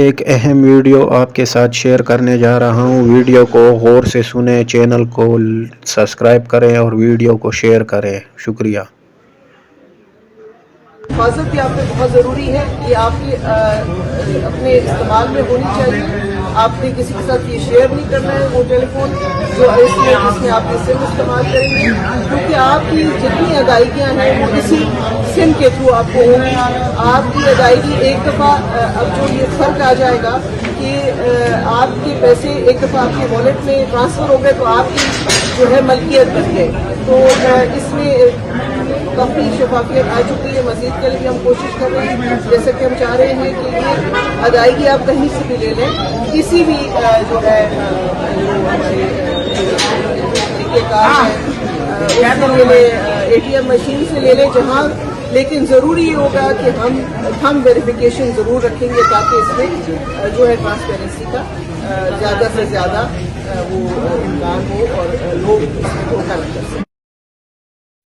ایک اہم ویڈیو آپ کے ساتھ شیئر کرنے جا رہا ہوں۔ ویڈیو کو غور سے سنیں، چینل کو سبسکرائب کریں اور ویڈیو کو شیئر کریں۔ شکریہ۔ حفاظت بھی آپ پہ بہت ضروری ہے، یہ آپ کے اپنے استعمال میں ہونی چاہیے۔ آپ نے کسی کے ساتھ یہ شیئر نہیں کرنا ہے وہ ٹیلی فون جو جس میں آپ نے سم استعمال کریں گے، کیونکہ آپ کی جتنی ادائیگیاں ہیں وہ اسی سم کے تھرو آپ کو ہوگی۔ آپ کی ادائیگی ایک دفعہ اب جو یہ فرق آ جائے گا کہ آپ کے پیسے ایک دفعہ آپ کے والیٹ میں ٹرانسفر ہو گئے تو آپ کی جو ہے ملکیت بن گئے، تو اس میں کافی شفافیت آ چکی ہے۔ مزید کے لیے ہم کوشش کر رہے ہیں، جیسے کہ ہم چاہ رہے ہیں کہ یہ ادائیگی آپ کہیں سے بھی لے لیں، کسی بھی جو ہے طریقہ کار ہے اس سے لے لیں، اے ٹی ایم مشین سے لے لیں جہاں، لیکن ضروری یہ ہوگا کہ ہم ویریفیکیشن ضرور رکھیں گے تاکہ اس میں جو ہے ٹرانسپیرنسی کا زیادہ سے زیادہ وہ امکان ہو اور لوگ